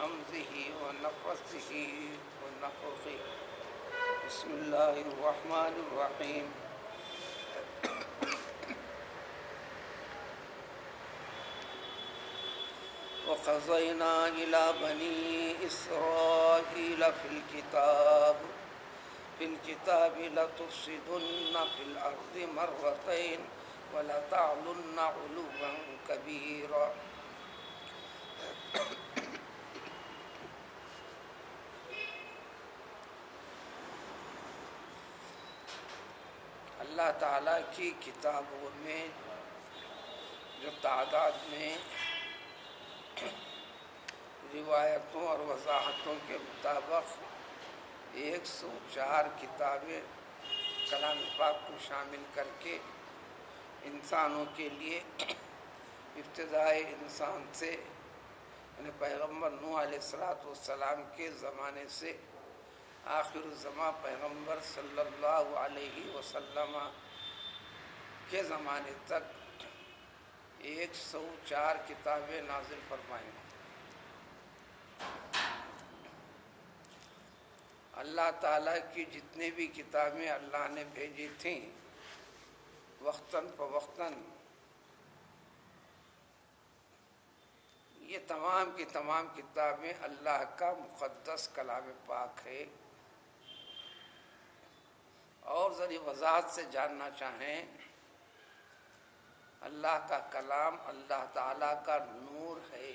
همزه ونفثه ونفخه. بسم الله الرحمن الرحيم. وقضينا إلى بني إسرائيل في الكتاب لتفسدن في الأرض مرتين ولتعلن علوا كبيرا. اللہ تعالیٰ کی کتابوں میں جو تعداد میں روایتوں اور وضاحتوں کے مطابق 104 کتابیں کلام پاک کو شامل کر کے انسانوں کے لیے ابتدائے انسان سے یعنی پیغمبر نوح علیہ السلام کے زمانے سے آخر الزماں پیغمبر صلی اللہ علیہ وسلم کے زمانے تک 104 کتابیں نازل فرمائیں. اللہ تعالیٰ کی جتنی بھی کتابیں اللہ نے بھیجی تھیں وقتاً فوقتاً یہ تمام کی تمام کتابیں اللہ کا مقدس کلام پاک ہے. اور ذرا وضاحت سے جاننا چاہیں اللہ کا کلام اللہ تعالیٰ کا نور ہے.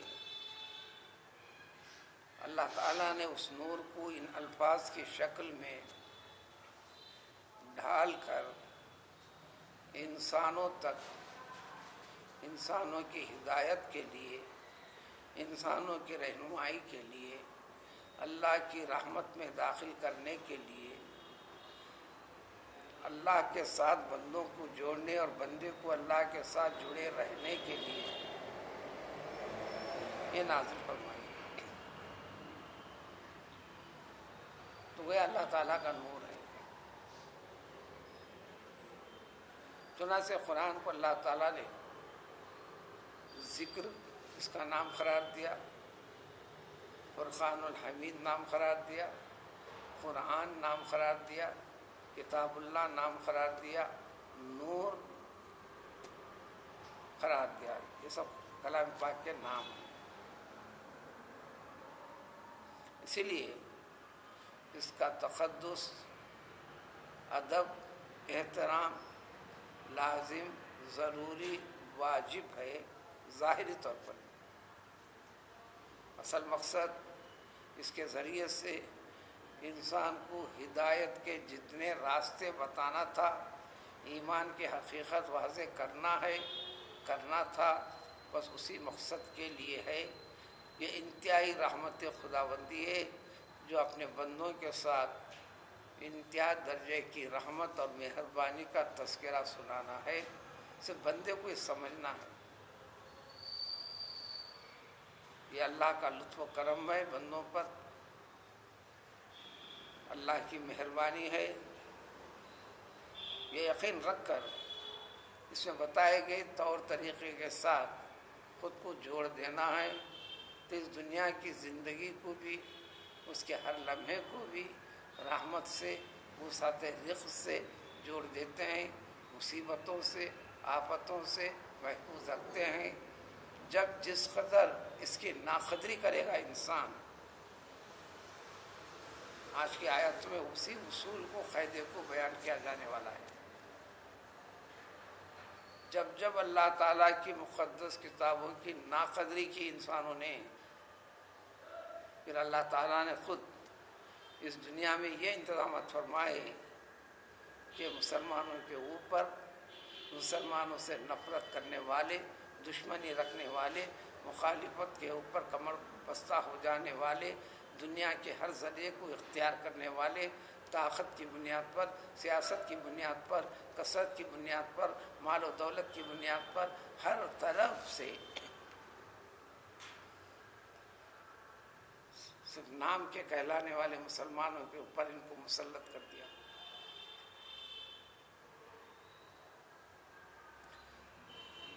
اللہ تعالیٰ نے اس نور کو ان الفاظ کی شکل میں ڈھال کر انسانوں تک انسانوں کی ہدایت کے لیے انسانوں کی رہنمائی کے لیے اللہ کی رحمت میں داخل کرنے کے لیے اللہ کے ساتھ بندوں کو جوڑنے اور بندے کو اللہ کے ساتھ جڑے رہنے کے لیے یہ نازل فرمائی. تو وہ اللہ تعالیٰ کا نور ہے. چنانچہ قرآن کو اللہ تعالیٰ نے ذکر اس کا نام قرار دیا، فرقان الحمید نام قرار دیا، قرآن نام قرار دیا، کتاب اللہ نام قرار دیا، نور قرار دیا. یہ سب کلام پاک کے نام ہیں. اسی لیے اس کا تقدس، ادب، احترام لازم، ضروری، واجب ہے ظاہری طور پر. اصل مقصد اس کے ذریعے سے انسان کو ہدایت کے جتنے راستے بتانا تھا، ایمان کی حقیقت واضح کرنا تھا، بس اسی مقصد کے لیے ہے. یہ انتہائی رحمت خداوندی ہے جو اپنے بندوں کے ساتھ انتہائی درجے کی رحمت اور مہربانی کا تذکرہ سنانا ہے. صرف بندے کو یہ سمجھنا ہے یہ اللہ کا لطف و کرم ہے بندوں پر، اللہ کی مہربانی ہے. یہ یقین رکھ کر اس میں بتائے گئے طور طریقے کے ساتھ خود کو جوڑ دینا ہے تو اس دنیا کی زندگی کو بھی، اس کے ہر لمحے کو بھی رحمت سے، وسعت رزق سے جوڑ دیتے ہیں، مصیبتوں سے، آفتوں سے محفوظ رکھتے ہیں. جب جس قدر اس کی ناقدری کرے گا انسان، آج کی آیت میں اسی اصول کو، قاعدے کو بیان کیا جانے والا ہے. جب جب اللہ تعالیٰ کی مقدس کتابوں کی ناقدری کی انسانوں نے، پھر اللہ تعالیٰ نے خود اس دنیا میں یہ انتظامات فرمائے کہ مسلمانوں کے اوپر، مسلمانوں سے نفرت کرنے والے، دشمنی رکھنے والے، مخالفت کے اوپر کمر بستہ ہو جانے والے، دنیا کے ہر ذریعے کو اختیار کرنے والے، طاقت کی بنیاد پر، سیاست کی بنیاد پر، کثرت کی بنیاد پر، مال و دولت کی بنیاد پر، ہر طرف سے صرف نام کے کہلانے والے مسلمانوں کے اوپر ان کو مسلط کر دیا.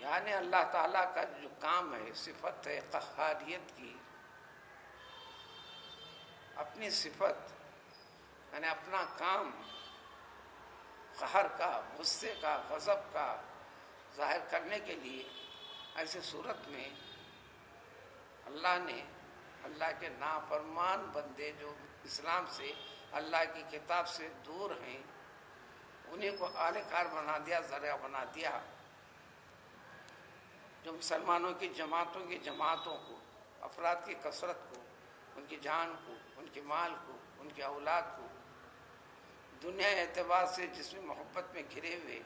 یعنی اللہ تعالیٰ کا جو کام ہے، صفت ہے قہاریت کی، اپنی صفت یعنی اپنا کام قہر کا، غصے کا، غضب کا ظاہر کرنے کے لیے ایسے صورت میں اللہ نے اللہ کے نافرمان بندے جو اسلام سے، اللہ کی کتاب سے دور ہیں، انہیں کو اعلی کار بنا دیا، ذریعہ بنا دیا، جو مسلمانوں کی جماعتوں کو، افراد کی کثرت کو، ان کی جان کو، ان کے مال کو، ان کی اولاد کو دنیا اعتبار سے جس میں محبت میں گھرے ہوئے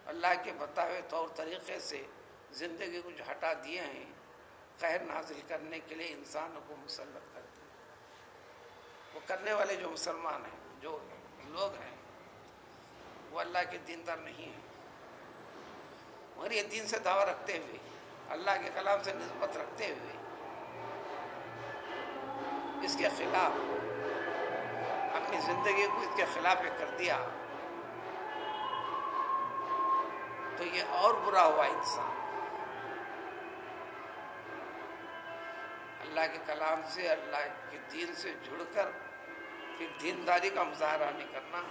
اللہ کے بتائے ہوئے طور طریقے سے زندگی کو جو ہٹا دیے ہیں، قہر نازل کرنے کے لیے انسانوں کو مسلط کر دیا۔ وہ کرنے والے جو مسلمان ہیں، جو لوگ ہیں، وہ اللہ کے دیندار نہیں ہیں، مگر یہ دین سے دعویٰ رکھتے ہوئے، اللہ کے کلام سے نسبت رکھتے ہوئے اس کے خلاف اپنی زندگی کو اس کے خلاف کر دیا، تو یہ اور برا ہوا انسان۔ اللہ کے کلام سے، اللہ کے دین سے جڑ کر پھر دینداری کا مظاہرہ نہیں کرنا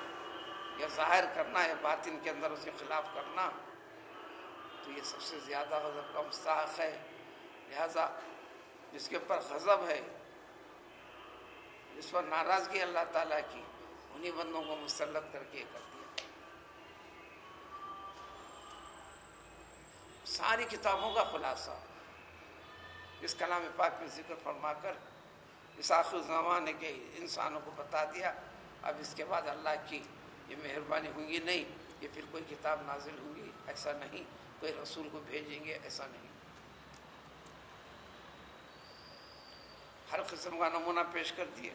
یا ظاہر کرنا یا باطن کے اندر اس کے خلاف کرنا، تو یہ سب سے زیادہ غضب کا مستحق ہے۔ لہذا جس کے اوپر غضب ہے، جس پر ناراضگی اللہ تعالیٰ کی، انہی بندوں کو مسلط کر کے کر دیا۔ ساری کتابوں کا خلاصہ اس کلام پاک میں ذکر فرما کر اس آخر زمانے کے انسانوں کو بتا دیا۔ اب اس کے بعد اللہ کی یہ مہربانی ہوگی نہیں، یہ پھر کوئی کتاب نازل ہوگی، ایسا نہیں، کوئی رسول کو بھیجیں گے، ایسا نہیں۔ ہر قسم کا نمونہ پیش کر دیے،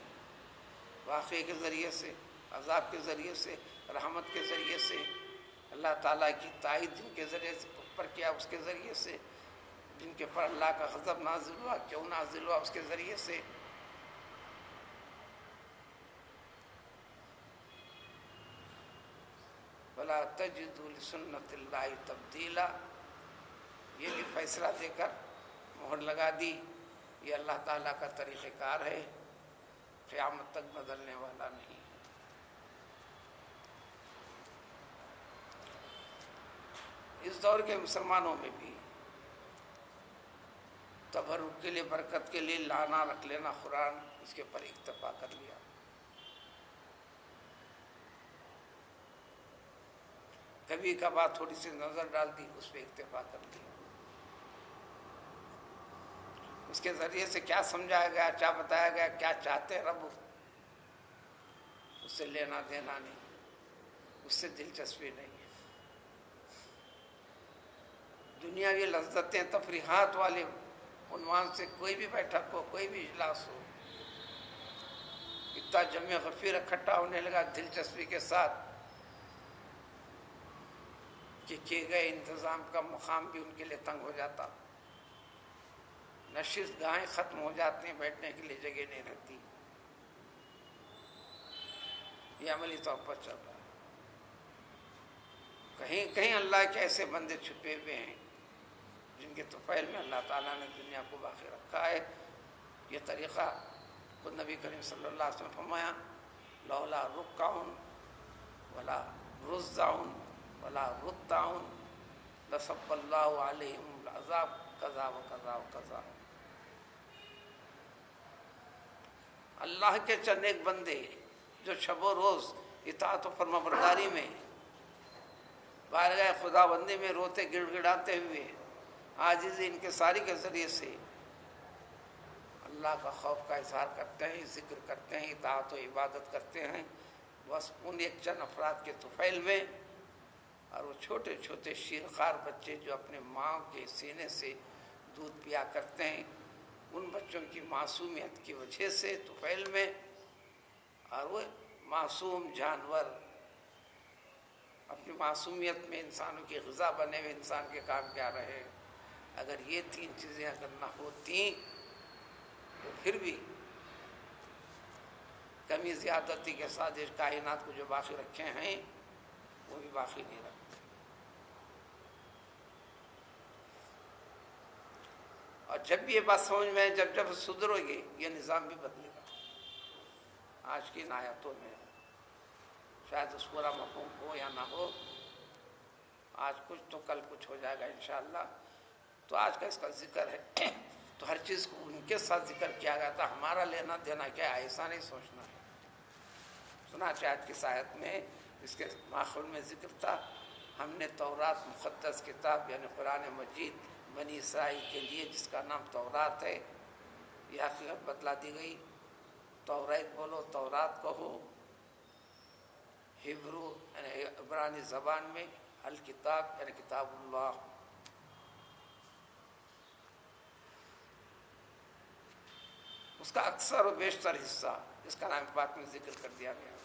واقعے کے ذریعے سے، عذاب کے ذریعے سے، رحمت کے ذریعے سے، اللہ تعالیٰ کی تائید جن کے ذریعے سے پر کیا اس کے ذریعے سے، جن کے پر اللہ کا غضب نازل ہوا، کیوں نازل ہوا اس کے ذریعے سے۔ وَلَا تَجِدُوا لِسُنَّةِ اللَّهِ تَبْدِيلًا، یہ بھی فیصلہ دے کر مہر لگا دی، یہ اللہ تعالیٰ کا طریقہ کار ہے، قیامت تک بدلنے والا نہیں ہے۔ اس دور کے مسلمانوں میں بھی تبرک کے لیے، برکت کے لیے لانا رکھ لینا قرآن، اس کے پر اکتفا کر لیا۔ کبھی کبھار تھوڑی سی نظر ڈال دی، اس پہ اکتفا کر لیا۔ اس کے ذریعے سے کیا سمجھایا گیا، کیا بتایا گیا، کیا چاہتے رب، اس سے لینا دینا نہیں، اس سے دلچسپی نہیں۔ دنیاوی لذتیں، تفریحات والے عنوان سے کوئی بھی بیٹھک ہو، کوئی بھی اجلاس ہو، اتنا جمع غفیر اکٹھا ہونے لگا دلچسپی کے ساتھ کہ کیے گئے انتظام کا مقام بھی ان کے لیے تنگ ہو جاتا، نشست گاہیں ختم ہو جاتی ہیں، بیٹھنے کے لیے جگہ نہیں رہتی۔ یہ عملی طور پر چل رہا ہے۔ کہیں کہیں اللہ کے ایسے بندے چھپے ہوئے ہیں جن کے طفیل میں اللہ تعالیٰ نے دنیا کو باقی رکھا ہے۔ یہ طریقہ خود نبی کریم صلی اللہ علیہ وسلم فرمایا، لولا رکعن ولا رزعن ولا رتعن لصب اللہ علیہم العذاب کذا و کذا و کذا۔ اللہ کے چند ایک بندے جو شب و روز اطاعت و فرمانبرداری میں، بارگاہ خدا بندی میں روتے گڑ گڑاتے ہوئے، عاجزی انکساری کے ذریعے سے اللہ کا خوف کا اظہار کرتے ہیں، ذکر کرتے ہیں، اطاعت و عبادت کرتے ہیں، بس ان ایک چند افراد کے طفیل میں۔ اور وہ چھوٹے چھوٹے شیرخوار بچے جو اپنے ماں کے سینے سے دودھ پیا کرتے ہیں، ان بچوں کی معصومیت کی وجہ سے طفیل میں، اور وہ معصوم جانور اپنی معصومیت میں انسانوں کی غذا بنے ہوئے انسان کے کام کیا رہے۔ اگر یہ تین چیزیں اگر نہ ہوتی تو پھر بھی کمی زیادتی کے ساتھ اس کائنات کو جو باقی رکھے ہیں وہ بھی باقی نہیں رکھتے۔ اور جب بھی یہ بات سمجھ میں، جب جب سدھرو گے، یہ نظام بھی بدلے گا۔ آج کی ان آیتوں میں، شاید اس پورا مفہوم ہو یا نہ ہو، آج کچھ تو کل کچھ ہو جائے گا انشاءاللہ۔ تو آج کا اس کا ذکر ہے تو ہر چیز کو ان کے ساتھ ذکر کیا گیا تھا، ہمارا لینا دینا کیا ہے ایسا نہیں سوچنا ہے۔ چنانچہ آج کی آیت میں اس کے ماحول میں ذکر تھا، ہم نے تورات مقدس کتاب یعنی قرآن مجید بنی اسرائیل کے لیے جس کا نام تورات ہے، یہ حقیقت بتلا دی گئی۔ توریت بولو، تورات کہو، ہبرو یعنی عبرانی زبان میں الکتاب یعنی کتاب اللہ۔ اس کا اکثر و بیشتر حصہ جس کا نام پاک میں ذکر کر دیا گیا،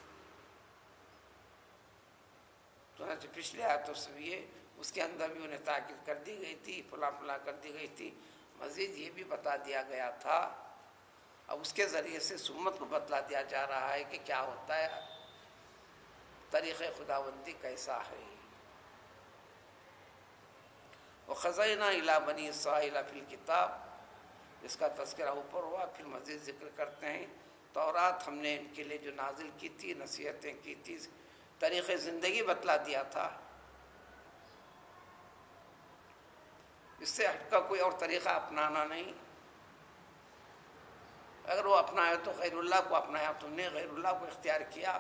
چنانچہ پچھلے آیتوں سے بھی اس کے اندر بھی انہیں تاکید کر دی گئی تھی، فلاں فلاں کر دی گئی تھی، مزید یہ بھی بتا دیا گیا تھا۔ اب اس کے ذریعے سے امت کو بتلا دیا جا رہا ہے کہ کیا ہوتا ہے، طریق خداوندی کیسا ہے۔ وَخَزَيْنَا إِلَىٰ بَنِي إِسْرَائِيلَ فِي الْكِتَابِ، اس کا تذکرہ اوپر ہوا، پھر مزید ذکر کرتے ہیں تورات ہم نے ان کے لیے جو نازل کی تھی، نصیحتیں کی تھی، طریق زندگی بتلا دیا تھا، اس سے ہٹ کا کوئی اور طریقہ اپنانا نہیں۔ اگر وہ اپنایا تو غیر اللہ کو اپنایا، تم نے غیر اللہ کو اختیار کیا۔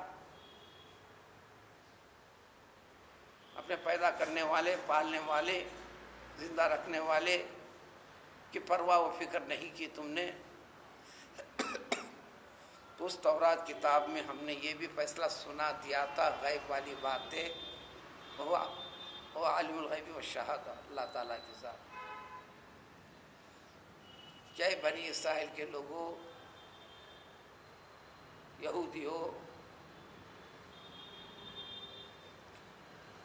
اپنے پیدا کرنے والے، پالنے والے، زندہ رکھنے والے کی پرواہ و فکر نہیں کی تم نے۔ تو اس تورات کتاب میں ہم نے یہ بھی فیصلہ سنا دیا تھا، غیب والی باتیں، وہ عالم الغیب والشہادہ، اللہ تعالیٰ کی ذات۔ کیا بنی اسرائیل کے لوگوں، یہودیوں،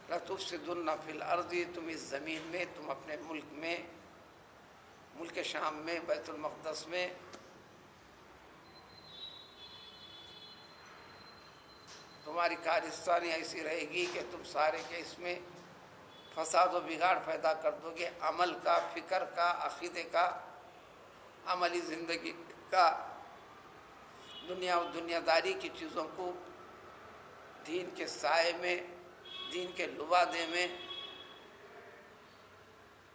لَتُفْسِدُنَّ فِي الْأَرْضِ، تم اس زمین میں، تم اپنے ملک میں، ملک شام میں، بیت المقدس میں تمہاری کارستانی ایسی رہے گی کہ تم سارے کے اس میں فساد و بگاڑ پیدا کر دو گے، عمل کا، فکر کا، عقیدے کا، عملی زندگی کا، دنیا و دنیا داری کی چیزوں کو دین کے سائے میں، دین کے لبادے میں،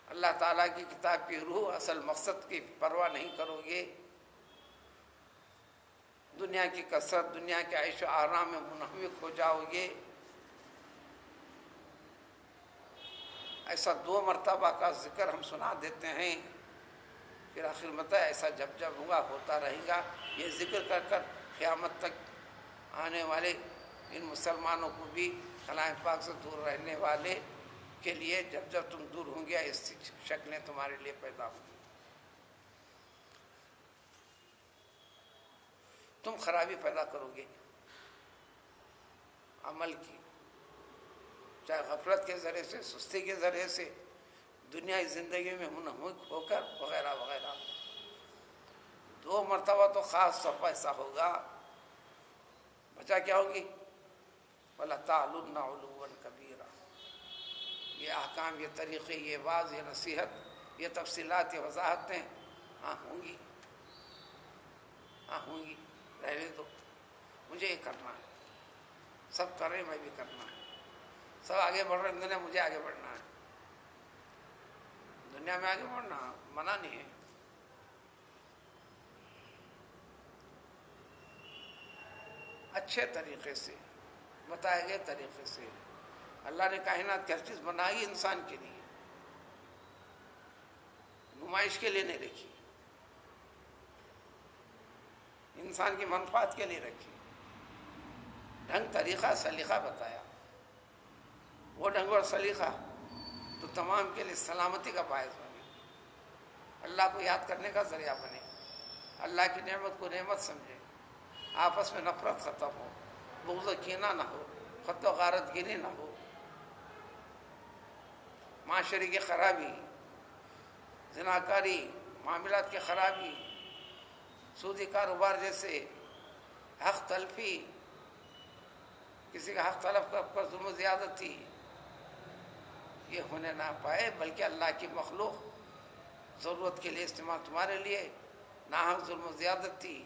اللہ تعالیٰ کی کتاب کی روح اصل مقصد کی پرواہ نہیں کرو گے، دنیا کی کثرت، دنیا کے عیش و آرام میں منہمک ہو جاؤ گے۔ ایسا 2 مرتبہ کا ذکر ہم سنا دیتے ہیں، پھر آخر میں ایسا جب جب ہوگا ہوتا رہے گا۔ یہ ذکر کر کر قیامت تک آنے والے ان مسلمانوں کو بھی کلام پاک سے دور رہنے والے کے لیے جب جب تم دور ہوں گے ایسی شکلیں تمہارے لیے پیدا ہوں گی، تم خرابی پیدا کرو گے عمل کی، چاہے غفلت کے ذریعے سے، سستی کے ذریعے سے، دنیائی زندگی میں منہمک ہو کر وغیرہ وغیرہ۔ 2 مرتبہ تو خاص طور ایسا ہوگا، بچا کیا ہوگی؟ وَلَتَعْلُنَّ عُلُوًّا كَبِيرًا۔ یہ احکام، یہ طریقے، یہ واعظ، یہ نصیحت، یہ تفصیلات، یہ وضاحتیں ہوں گی، ہوں گی، رہنے دو، مجھے یہ کرنا ہے، سب کر رہے میں بھی کرنا ہے، سب آگے بڑھ رہے ہیں دنیا، مجھے آگے بڑھنا ہے، دنیا میں آگے بڑھنا منع نہیں ہے۔ اچھے طریقے سے، بتائے گئے طریقے سے، اللہ نے کائنات کی ہر چیز بنائی انسان کے لیے، نمائش کے لیے نہیں رکھی، انسان کی منفعت کے لیے رکھی، ڈھنگ طریقہ سلیقہ بتایا، وہ ڈھنگ اور سلیقہ تو تمام کے لیے سلامتی کا باعث بنے، اللہ کو یاد کرنے کا ذریعہ بنے، اللہ کی نعمت کو نعمت سمجھے، آپس میں نفرت ختم ہو، بغض و کینہ نہ ہو، خط و غارت گیری نہ ہو، معاشرے کی خرابی، زناکاری، معاملات کی خرابی، سودی کاروبار جیسے، حق تلفی، کسی کا حق طلب کر ظلم و زیادتی، یہ ہونے نہ پائے، بلکہ اللہ کی مخلوق ضرورت کے لیے استعمال تمہارے لیے، ناحق ظلم و زیادتی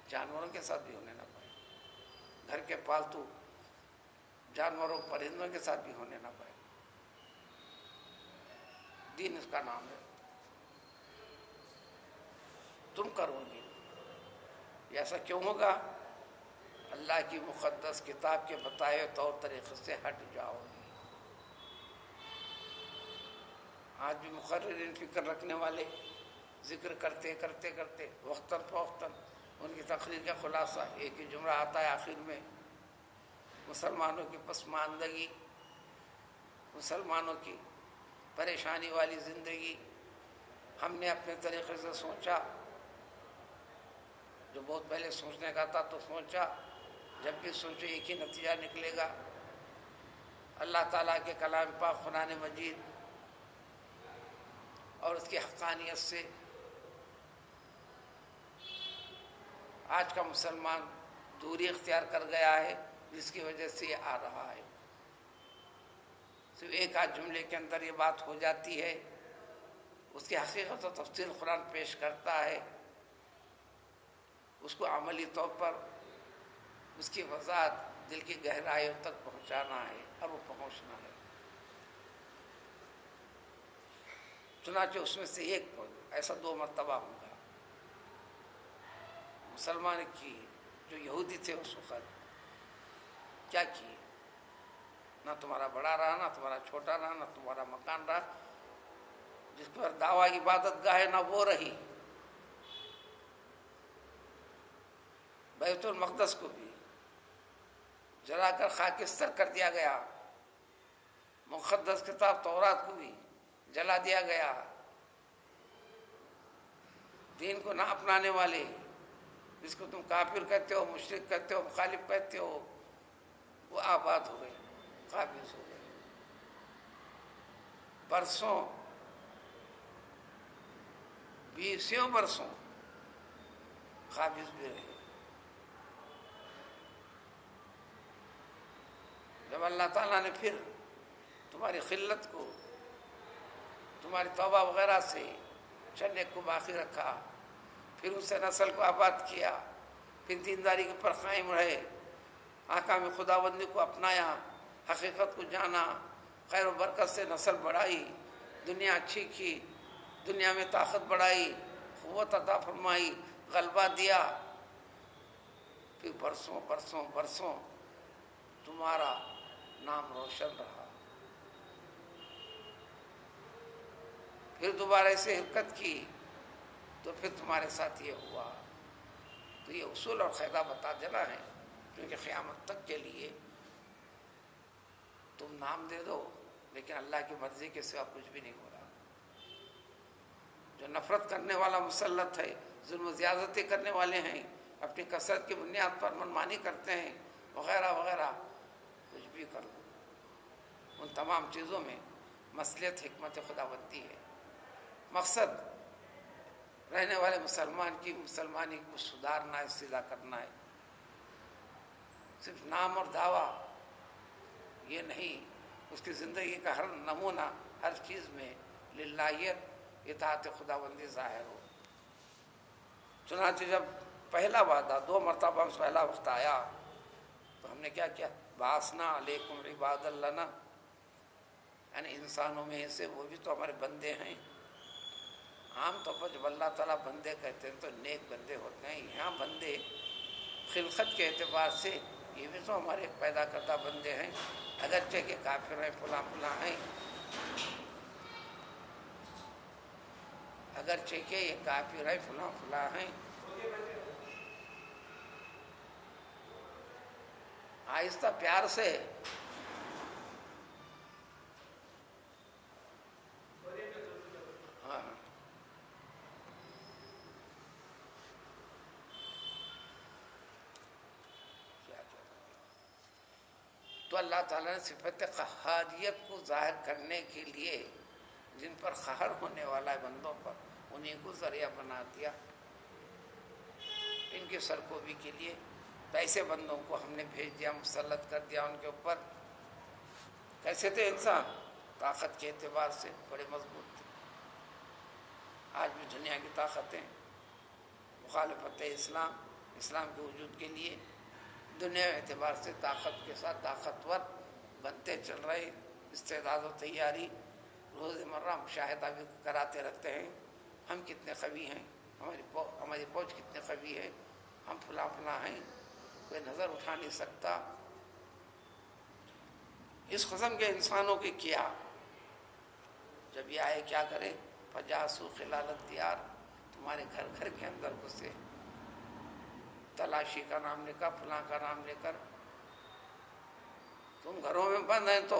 جانوروں کے ساتھ بھی ہونے نہ پائے۔ گھر کے پالتو جانوروں پرندوں کے ساتھ بھی ہونے نہ پائے۔ دین اس کا نام ہے۔ تم کرو گے یہ ایسا کیوں ہوگا؟ اللہ کی مقدس کتاب کے بتائے طور طریقے سے ہٹ جاؤ گے۔ آج بھی مقررین فکر رکھنے والے ذکر کرتے کرتے کرتے وقتاً فوقتاً ان کی تقریر کا خلاصہ ایک ہی جملہ آتا ہے آخر میں، مسلمانوں کی پسماندگی، مسلمانوں کی پریشانی والی زندگی۔ ہم نے اپنے طریقے سے سوچا، جو بہت پہلے سوچنے کا تھا تو سوچا، جب بھی سوچو ایک ہی نتیجہ نکلے گا، اللہ تعالیٰ کے کلام پاک قرآن مجید اور اس کی حقانیت سے آج کا مسلمان دوری اختیار کر گیا ہے، جس کی وجہ سے یہ آ رہا ہے۔ صرف ایک آدھ جملے کے اندر یہ بات ہو جاتی ہے، اس کی حقیقت و تفصیل قرآن پیش کرتا ہے، اس کو عملی طور پر اس کی وضاحت دل کی گہرائیوں تک پہنچانا ہے، اور وہ پہنچنا ہے۔ چنانچہ اس میں سے ایک ایسا 2 مرتبہ ہوگا۔ مسلمان کی جو یہودی تھے اس وقت کیا کیے؟ نہ تمہارا بڑا رہا، نہ تمہارا چھوٹا رہا، نہ تمہارا مکان رہا، جس پر دعویٰ عبادت گاہ ہے نہ وہ رہی۔ بیت المقدس کو بھی جلا کر خاکستر کر دیا گیا، مقدس کتاب تورات کو بھی جلا دیا گیا۔ دین کو نہ اپنانے والے، جس کو تم کافر کہتے ہو، مشرک کہتے ہو، مخالف کہتے ہو، وہ آباد ہو گئے، قابض ہو گئے۔ برسوں، 20 برسوں قابض بھی رہے۔ جب اللہ تعالیٰ نے پھر تمہاری خلت کو، تمہاری توبہ وغیرہ سے چند ایک کو باقی رکھا، پھر اس سے نسل کو آباد کیا، پھر دینداری کے پر قائم رہے، احکام خداوندی کو اپنایا، حقیقت کو جانا، خیر و برکت سے نسل بڑھائی، دنیا اچھی کی، دنیا میں طاقت بڑھائی، قوت عطا فرمائی، غلبہ دیا، پھر برسوں برسوں برسوں تمہارا نام روشن رہا۔ پھر دوبارہ سے حرکت کی تو پھر تمہارے ساتھ یہ ہوا۔ تو یہ اصول اور قاعدہ بتا دینا ہے، کیونکہ قیامت تک کے لیے تم نام دے دو لیکن اللہ کی مرضی کے سوا کچھ بھی نہیں ہو رہا۔ جو نفرت کرنے والا مسلط ہے، ظلم و زیادتی کرنے والے ہیں، اپنی کثرت کی بنیاد پر منمانی کرتے ہیں، وغیرہ وغیرہ، کچھ بھی کر لو، ان تمام چیزوں میں مصلحت حکمت خداوندی ہے۔ مقصد رہنے والے مسلمان کی مسلمانی کو سدھارنا ہے، سیدھا کرنا ہے۔ صرف نام اور دعویٰ یہ نہیں، اس کی زندگی کا ہر نمونہ، ہر چیز میں للہیت، اطاعت خداوندی ظاہر ہو۔ چنانچہ جب پہلا وعدہ 2 مرتبہ پہلا وقت آیا تو ہم نے کیا کیا؟ بعثنا علیکم عباد لنا، یعنی انسانوں میں سے وہ بھی تو ہمارے بندے ہیں۔ عام طور پر جب اللہ تعالیٰ بندے کہتے ہیں تو نیک بندے ہوتے ہیں، یہاں بندے خلقت کے اعتبار سے یہ بھی تو ہمارے پیدا کردہ بندے ہیں، اگرچہ کہ کافر ہیں، فلاں فلاں ہیں، اگرچہ کہ یہ کافر ہیں، فلاں فلاں ہیں۔ آہستہ پیار سے تو اللہ تعالیٰ نے صفت قہاریت کو ظاہر کرنے کے لیے جن پر قہر ہونے والا ہے بندوں پر، انہیں کو ذریعہ بنا دیا ان کی سرکوبی کے لیے۔ تو ایسے بندوں کو ہم نے بھیج دیا، مسلط کر دیا ان کے اوپر۔ کیسے تھے انسان؟ طاقت کے اعتبار سے بڑے مضبوط تھے۔ آج بھی دنیا کی طاقتیں مخالفت اسلام، اسلام کے وجود کے لیے دنیا اعتبار سے طاقت کے ساتھ طاقتور بنتے چل رہے، استعداد و تیاری روزمرہ مشاہدہ بھی کراتے رہتے ہیں، ہم کتنے قوی ہیں، ہماری فوج کتنے قوی ہے، ہم فلاں فلاں ہیں، کوئی نظر اٹھا نہیں سکتا۔ اس قسم کے انسانوں کی کیا جب یہ آئے کیا کرے، فجاسو خلال الدیار، تمہارے گھر گھر کے اندر گھسے، تلاشی کا نام لے کر، فلاں کا نام لے کر، تم گھروں میں بند ہیں تو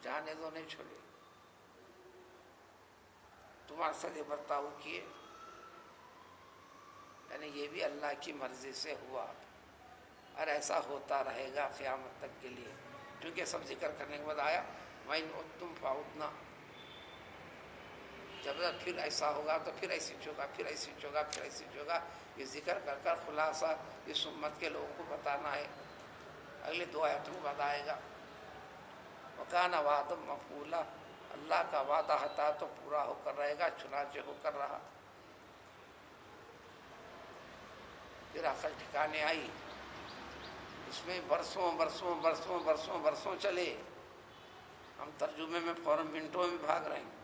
جانے دو، نہیں چھوڑے، تمہارے ساتھ یہ برتاؤ کیے، یعنی یہ بھی اللہ کی مرضی سے ہوا اور ایسا ہوتا رہے گا قیامت تک کے لیے، کیونکہ سب ذکر کرنے کے بعد آیا وَإِنْ عُدْتُمْ فَعُدْنَا، جب پھر ایسا ہوگا تو پھر ایسی چوگا، پھر ایسی چوگا، پھر ایسی چوگا، یہ ذکر کر کر خلاصہ اس امت کے لوگوں کو بتانا ہے۔ اگلے 2 آیتوں میں بتائے گا وَكَانَ وَعْدًا مَفْعُولًا، اللہ کا وعدہ تھا تو پورا ہو کر رہے گا، چنانچہ ہو کر رہا۔ پھر عقل ٹھکانے آئی، اس میں برسوں برسوں برسوں برسوں برسوں چلے، ہم ترجمے میں فوراً منٹوں میں بھاگ رہے ہیں۔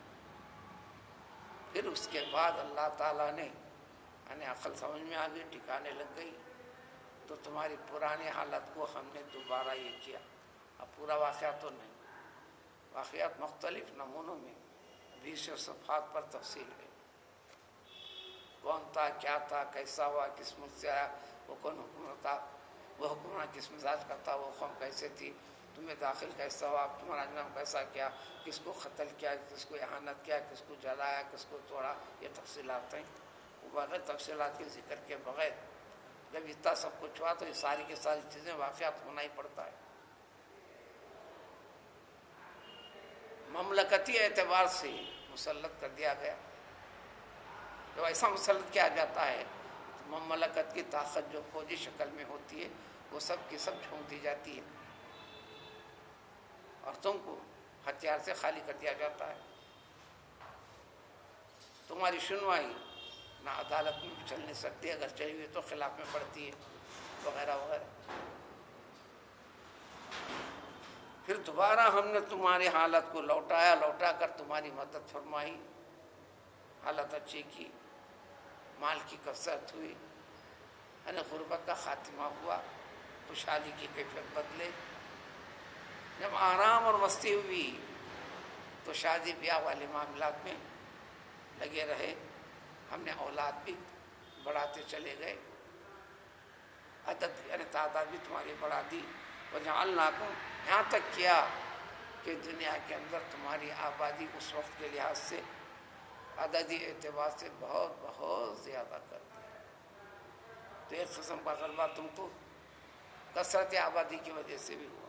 پھر اس کے بعد اللہ تعالیٰ نے یعنی عقل سمجھ میں آ گئی، ٹھکانے لگ گئی، تو تمہاری پرانی حالت کو ہم نے دوبارہ یہ کیا۔ اب پورا واقعہ تو نہیں، واقعات مختلف نمونوں میں 20 صفحات پر تفصیل ہے، کون تھا، کیا تھا، کیسا ہوا، کس ملک سے آیا، وہ کون حکمران تھا، وہ حکمران کس مزاج کا تھا، وہ قوم کیسے تھی، تمہیں داخل کیسا ہوا، تمہارا انجام کیسا کیا، کس کو قتل کیا، کس کو اہانت کیا، کس کو جلایا، کس کو توڑا، یہ تفصیلات ہیں۔ وہ بغیر تفصیلات کے ذکر کے بغیر جب اتنا سب کچھ ہوا تو یہ ساری کی ساری چیزیں واقعات ہونا ہی پڑتا ہے۔ مملکتی اعتبار سے مسلط کر دیا گیا، جب ایسا مسلط کیا جاتا ہے تو مملکت کی طاقت جو فوجی شکل میں ہوتی ہے وہ سب کی سب جھونک دی جاتی ہے اور تم کو ہتھیار سے خالی کر دیا جاتا ہے۔ تمہاری سنوائی نہ عدالت میں چل نہیں سکتی، اگر چلی ہوئی تو خلاف میں پڑتی ہے، وغیرہ وغیرہ۔ پھر دوبارہ ہم نے تمہاری حالت کو لوٹا کر تمہاری مدد فرمائی، حالت اچھی کی، مال کی کثرت ہوئی، یعنی غربت کا خاتمہ ہوا، خوشحالی کی کیفیت بدلے۔ جب آرام اور مستی ہوئی تو شادی بیاہ والے معاملات میں لگے رہے، ہم نے اولاد بھی بڑھاتے چلے گئے، عدد یعنی تعداد بھی تمہاری بڑھا دی، وجعلناکم، یہاں تک کیا کہ دنیا کے اندر تمہاری آبادی اس وقت کے لحاظ سے عددی اعتبار سے بہت بہت زیادہ کر دیا۔ تو ایک قسم کا غلبہ تم کو کثرت آبادی کی وجہ سے بھی ہوا۔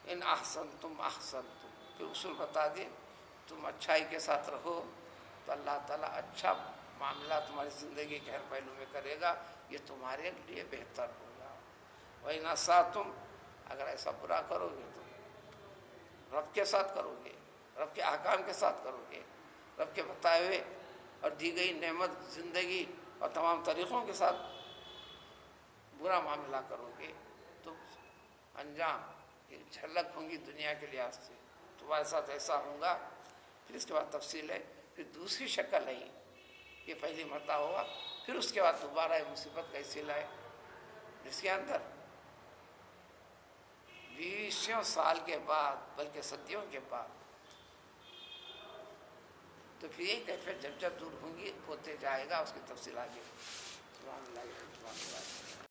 ان احسنتم احسنتم، پھر اصول بتا دے، تم اچھائی کے ساتھ رہو تو اللہ تعالیٰ اچھا معاملہ تمہاری زندگی کے ہر پہلو میں کرے گا، یہ تمہارے لیے بہتر ہوگا۔ وَإِنْ أَسَأْتُمْ، اگر ایسا برا کرو گے تو رب کے ساتھ کرو گے، رب کے احکام کے ساتھ کرو گے، رب کے بتائے ہوئے اور دی گئی نعمت زندگی اور تمام طریقوں کے ساتھ برا معاملہ کرو گے تو انجام ایک جھلک ہوں گی دنیا کے لحاظ سے، تمہارے ساتھ ایسا ہوگا۔ پھر اس کے بعد تفصیل ہے، پھر دوسری شکل ہے، یہ پہلی مرتبہ ہوا، پھر اس کے بعد دوبارہ یہ مصیبت کیسے لائے، جس کے اندر 20 سال کے بعد بلکہ صدیوں کے بعد تو پھر یہ کیفیت جب جب دور ہوں گی ہوتے جائے گا، اس کی تفصیل آگے۔ سبحان اللہ۔